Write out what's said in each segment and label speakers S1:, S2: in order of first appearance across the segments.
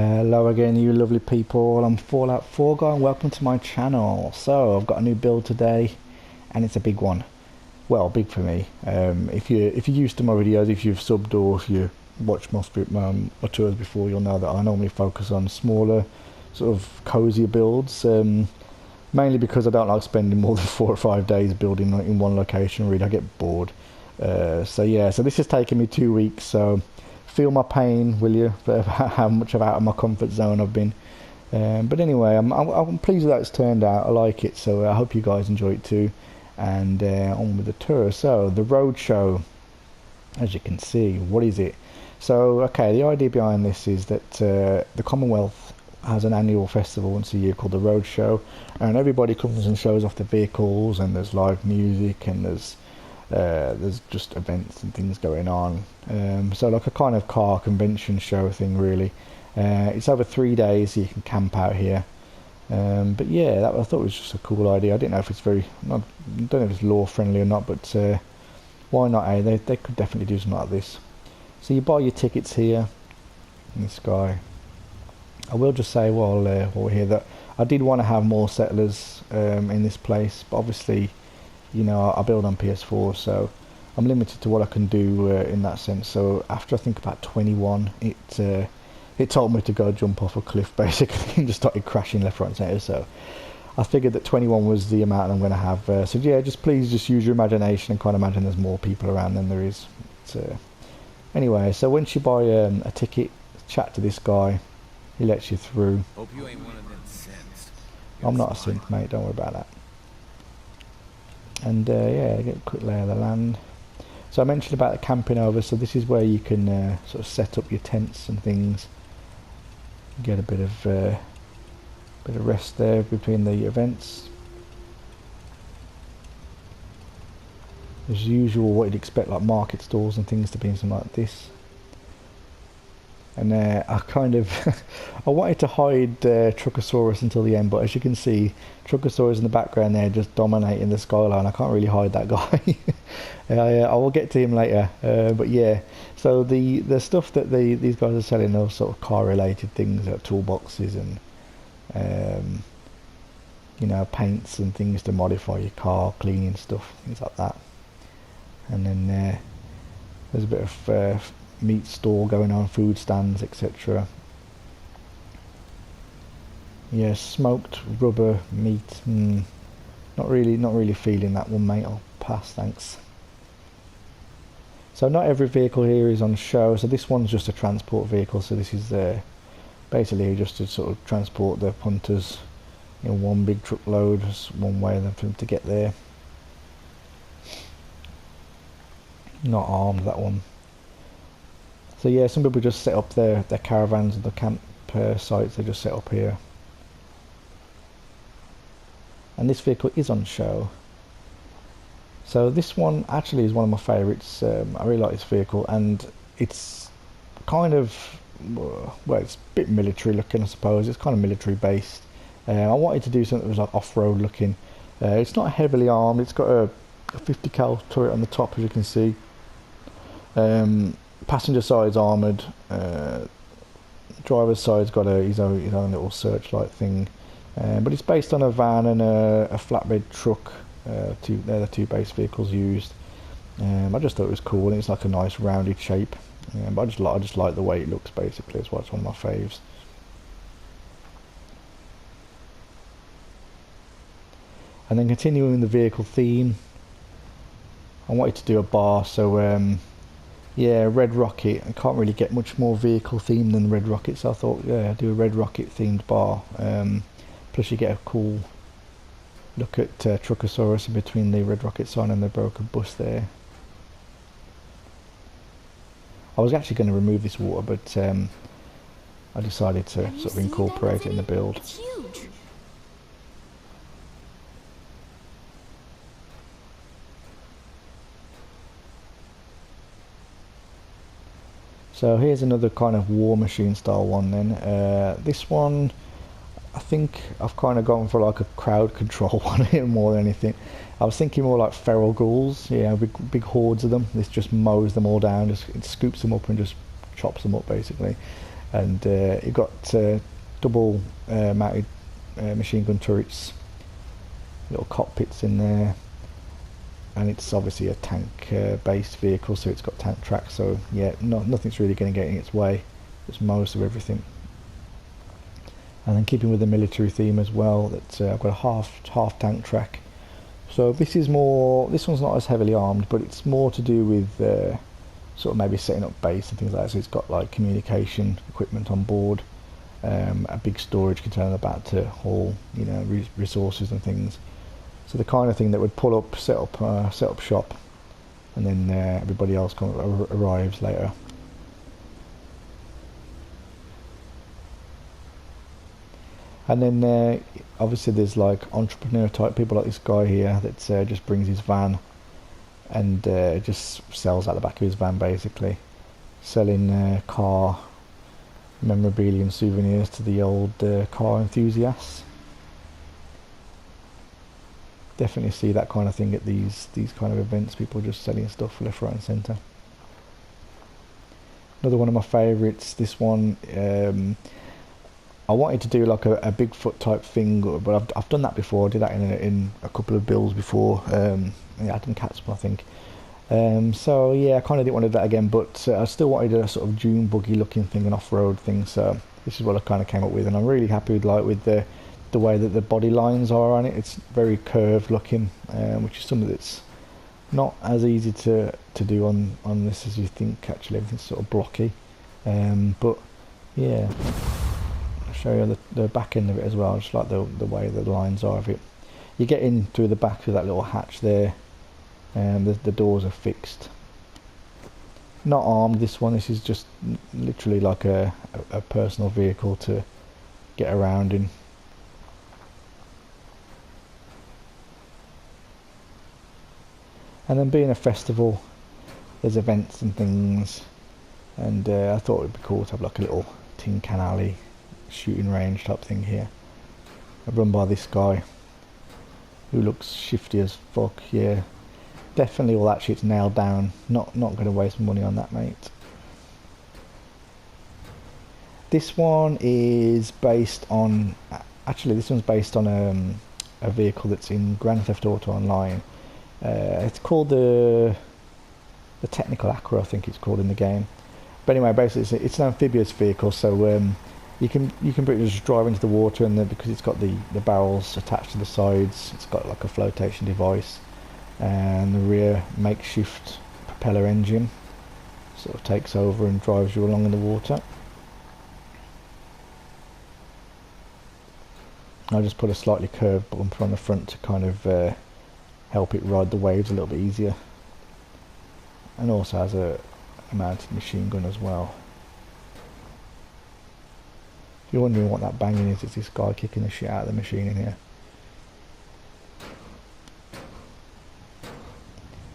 S1: Hello again, you lovely people. I'm Fallout 4 guy and welcome to my channel. So I've got a new build today and it's a big one. Well, big for me. If you're used to my videos, if you've subbed or if you watched my tours before, you'll know that I normally focus on smaller, sort of cozier builds. Mainly because I don't like spending more than 4 or 5 days building in one location. Really, I get bored. So yeah, so this has taken me 2 weeks. So feel my pain, will you, for how much out of my comfort zone I've been. But anyway, I'm pleased with how it's turned out. I like it, so I hope you guys enjoy it too. And on with the tour. So the road show, as you can see, what is it? So okay, the idea behind this is that the Commonwealth has an annual festival once a year called the road show, and everybody comes and shows off the vehicles, and there's live music, and there's just events and things going on. So like a kind of car convention show thing, really. It's over 3 days, so you can camp out here. But yeah, I thought it was just a cool idea. I didn't know if it's I don't know if it's law friendly or not, but why not? They could definitely do something like this. So you buy your tickets here in this guy. I will just say while we're here that I did want to have more settlers in this place, but obviously, you know, I build on PS4, so I'm limited to what I can do in that sense. So after I think about 21, it told me to go jump off a cliff basically and just started crashing left, right and centre. So I figured that 21 was the amount I'm going to have. So yeah, please use your imagination and kind of imagine there's more people around than there is. Anyway, so once you buy a ticket, chat to this guy, he lets you through.
S2: Hope you ain't one of them synths.
S1: I'm not a synth, mate, don't worry about that. And yeah, get a quick lay of the land. So I mentioned about the camping over, so this is where you can sort of set up your tents and things. Get a bit of rest there between the events. As usual, what you'd expect, like market stalls and things, to be in something like this. And I kind of I wanted to hide TRUCKOSAURS until the end, but as you can see, TRUCKOSAURS in the background there just dominating the skyline. I can't really hide that guy. I will get to him later, but yeah. So the stuff that these guys are selling are sort of car related things, like toolboxes and you know, paints and things to modify your car, cleaning stuff, things like that. And then there's a bit of meat store going on, food stands, etc. Yeah, smoked rubber meat. Not really feeling that one, mate. I'll pass, thanks. So not every vehicle here is on show. So this one's just a transport vehicle. So this is basically just to sort of transport the punters in one big truckload. Just one way for them to get there. Not armed, that one. So yeah, some people just set up their caravans and the camp sites. They just set up here. And this vehicle is on show. So this one actually is one of my favourites. I really like this vehicle, and it's kind of, well, it's a bit military looking, I suppose. It's kind of military based. I wanted to do something that was like off-road looking. It's not heavily armed. It's got a 50 cal turret on the top, as you can see. Passenger side's armoured. Driver's side's got his own little searchlight thing. But it's based on a van and a flatbed truck. They're the two base vehicles used. I just thought it was cool, and it's like a nice rounded shape. But I just like the way it looks. Basically, it's one of my faves. And then continuing the vehicle theme, I wanted to do a bar. So yeah, Red Rocket. I can't really get much more vehicle theme than Red Rocket, so I thought, yeah, do a Red Rocket themed bar. Plus you get a cool look at TRUCKOSAURS in between the Red Rocket sign and the broken bus there. I was actually going to remove this water, but I decided to sort of incorporate it in the build.
S3: It's huge.
S1: So here's another kind of war machine style one then. This one, I think I've kind of gone for like a crowd control one here more than anything. I was thinking more like feral ghouls, yeah, big hordes of them. This just mows them all down, just it scoops them up and just chops them up basically. and it got double mounted machine gun turrets, little cockpits in there, and it's obviously a tank based vehicle, so it's got tank tracks, so yeah, nothing's really going to get in its way. It's most of everything. And then keeping with the military theme as well, that I've got a half tank track. So this one's not as heavily armed, but it's more to do with sort of maybe setting up base and things like that. So it's got like communication equipment on board, a big storage container in the back to haul, you know, resources and things. So the kind of thing that would pull up, set up shop, and then everybody else arrives later. And then obviously there's like entrepreneur type people like this guy here that just brings his van and just sells out the back of his van, basically selling car memorabilia and souvenirs to the old car enthusiasts. Definitely see that kind of thing at these kind of events, people just selling stuff left, right and centre. Another one of my favourites, this one, I wanted to do like a Bigfoot type thing, but I've done that before. I did that in a couple of builds before. Adam Catsman, I think. So yeah, I kind of didn't want to do that again, but I still wanted a sort of dune buggy looking thing, an off-road thing. So this is what I kind of came up with, and I'm really happy with the way that the body lines are on it. It's very curved looking, which is something that's not as easy to do on this as you think. Actually, everything's sort of blocky, but yeah. Show you the back end of it as well, just like the way the lines are of it. You get in through the back of that little hatch there, and the doors are fixed. Not armed, this one. This is just literally like a personal vehicle to get around in. And then being a festival, there's events and things, and I thought it would be cool to have like a little tin can alley shooting range type thing here. I run by this guy who looks shifty as fuck. Yeah, definitely all that shit's nailed down. Not going to waste money on that, mate. This one is based on, actually this one's based on a vehicle that's in Grand Theft Auto Online. It's called the Technical Acura, I think it's called in the game. But anyway, basically it's an amphibious vehicle, so you can pretty much just drive into the water, and then because it's got the barrels attached to the sides, it's got like a flotation device, and the rear makeshift propeller engine sort of takes over and drives you along in the water. I just put a slightly curved bumper on the front to kind of help it ride the waves a little bit easier, and also has a mounted machine gun as well. If you're wondering what that banging is, it's this guy kicking the shit out of the machine in here.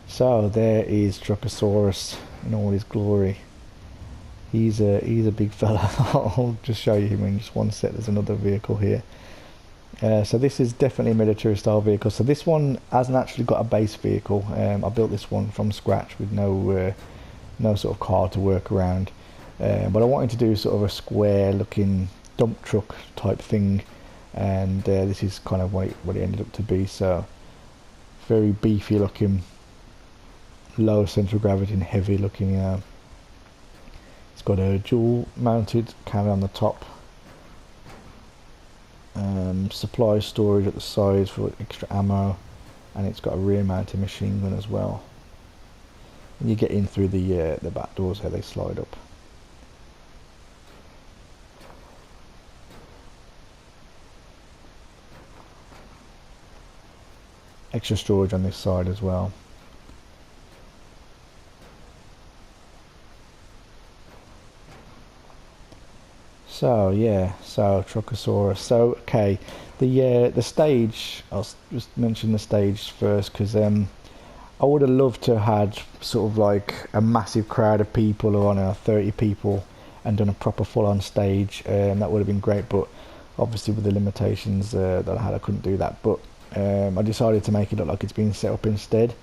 S1: So there is TRUCKOSAURS in all his glory. He's a big fella. I'll just show you him in just one set. There's another vehicle here. So this is definitely a military style vehicle. So this one hasn't actually got a base vehicle. I built this one from scratch with no sort of car to work around. But I wanted to do sort of a square looking dump truck type thing, and this is kind of what it ended up to be. So very beefy looking, low central gravity and heavy looking. It's got a dual mounted cannon on the top, supply storage at the sides for extra ammo, and it's got a rear mounted machine gun as well. And you get in through the back doors here, they slide up. Extra storage on this side as well. So yeah, so TRUCKOSAURS. So okay, the stage. I'll just mention the stage first, because I would have loved to have had sort of like a massive crowd of people, or 30 people, and done a proper full-on stage. That would have been great, but obviously with the limitations that I had, I couldn't do that. But I decided to make it look like it's been set up instead.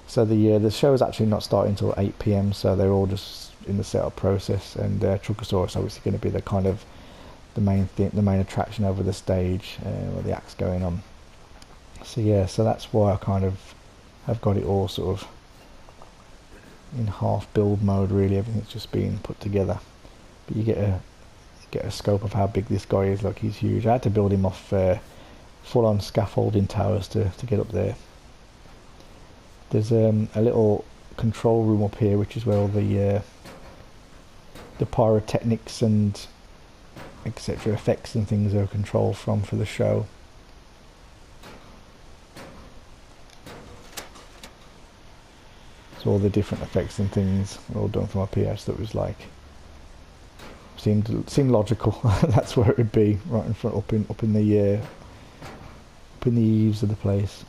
S1: So the show is actually not starting until 8 PM, so they're all just in the setup process, and TRUCKOSAURS obviously going to be the kind of the main thing, the main attraction over the stage where the act's going on. So yeah, so that's why I kind of have got it all sort of in half build mode. Really, everything's just being put together, but you get a scope of how big this guy is. Look, he's huge. I had to build him off full on scaffolding towers to get up there. There's a little control room up here, which is where all the pyrotechnics and etc. effects and things are controlled from for the show. So all the different effects and things are all done from up here. So that was like seemed logical. That's where it would be, right in front, up in the eaves of the place.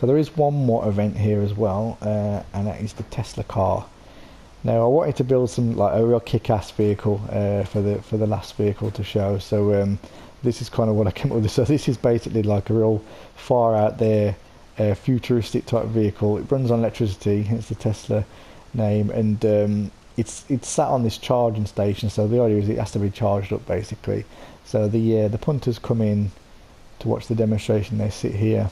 S1: So there is one more event here as well, and that is the Tesla car. Now I wanted to build some like a real kick-ass vehicle for the last vehicle to show. So this is kind of what I came up with. So this is basically like a real far out there futuristic type vehicle. It runs on electricity. It's the Tesla name, and it's sat on this charging station. So the idea is it has to be charged up basically. So the punters come in to watch the demonstration. They sit here,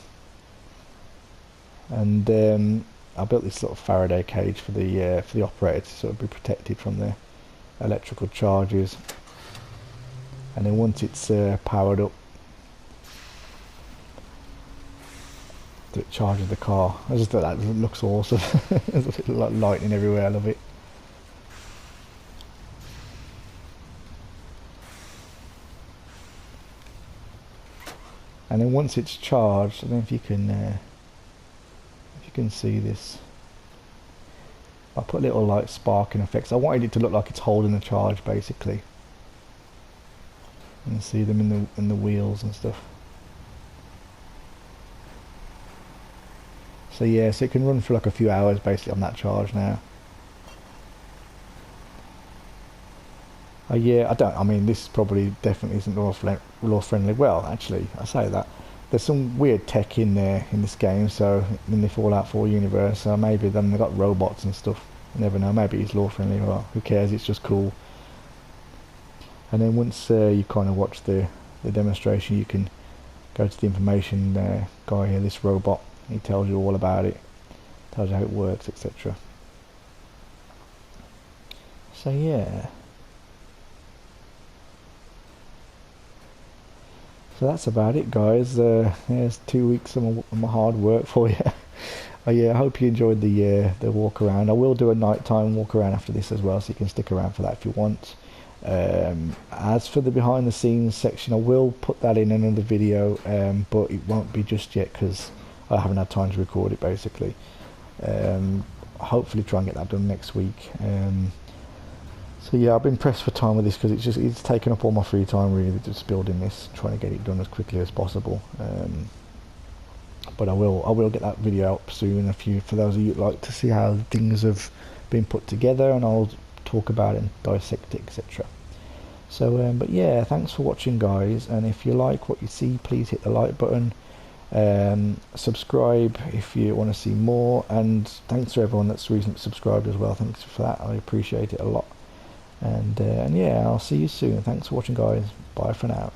S1: and I built this sort of Faraday cage for the operator to sort of be protected from the electrical charges. And then once it's powered up, it charges the car. I just thought that looks awesome. There's a little like lightning everywhere. I love it. And then once it's charged, I don't know if you can see this. I put little like sparking effects. I wanted it to look like it's holding the charge basically. You can see them in the wheels and stuff. So yeah, so it can run for like a few hours basically on that charge now. Yeah, I mean this probably definitely isn't law friendly. Well, actually, I say that. There's some weird tech in there in this game, so in the Fallout 4 universe, so maybe then they've got robots and stuff. You never know, maybe it's law friendly, or who cares, it's just cool. And then once you kind of watch the demonstration, you can go to the information guy here, this robot. He tells you all about it, tells you how it works, etc. So yeah. So that's about it, guys. There's 2 weeks of my hard work for you. Yeah, I hope you enjoyed the walk around. I will do a nighttime walk around after this as well, so you can stick around for that if you want. As for the behind the scenes section, I will put that in another video, but it won't be just yet because I haven't had time to record it basically. Hopefully try and get that done next week. So yeah, I've been pressed for time with this because it's taken up all my free time really, just building this, trying to get it done as quickly as possible. But I will get that video out soon. For those of you who'd like to see how things have been put together, and I'll talk about it and dissect it, etc. So but yeah, thanks for watching, guys, and if you like what you see, please hit the like button. Subscribe if you want to see more, and thanks to everyone that's recently subscribed as well. Thanks for that, I appreciate it a lot. And yeah, I'll see you soon. Thanks for watching, guys. Bye for now.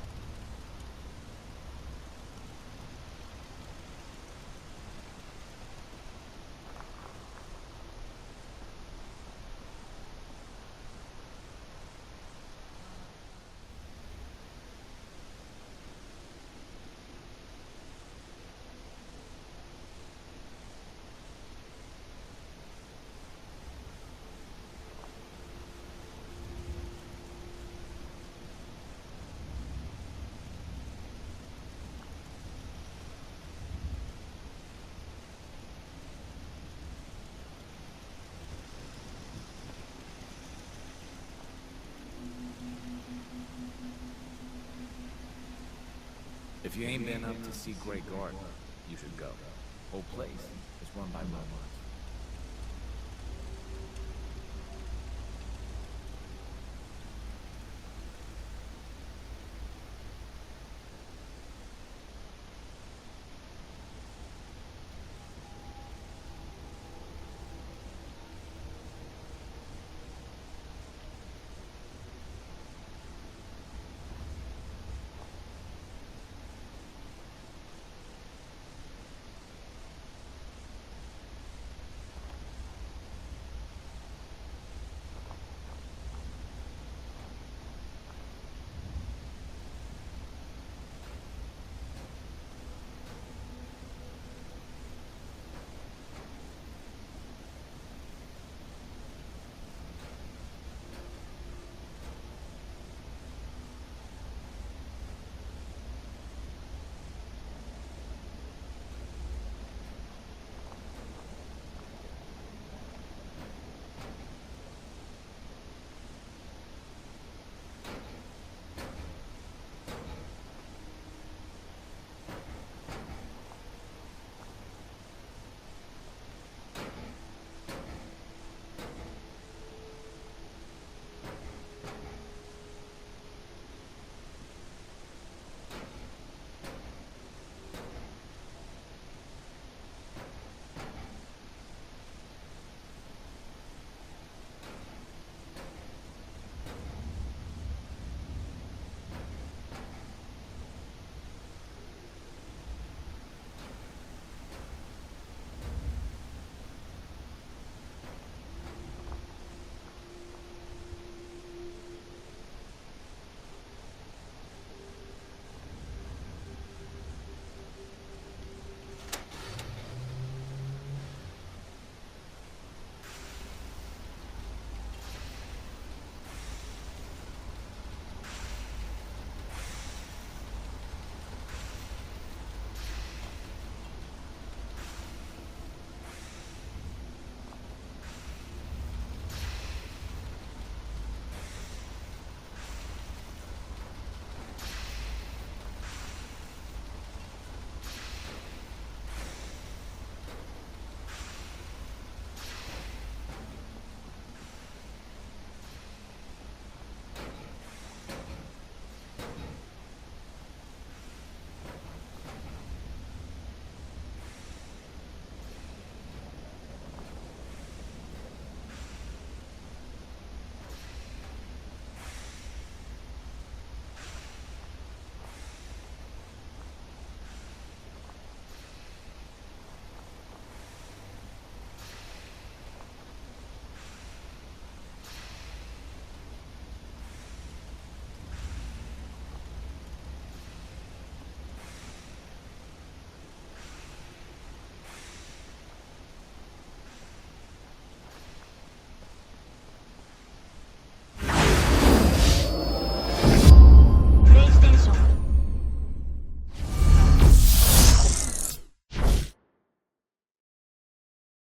S2: If you ain't been up to see Great Garden, you should go. Whole place is run by robots.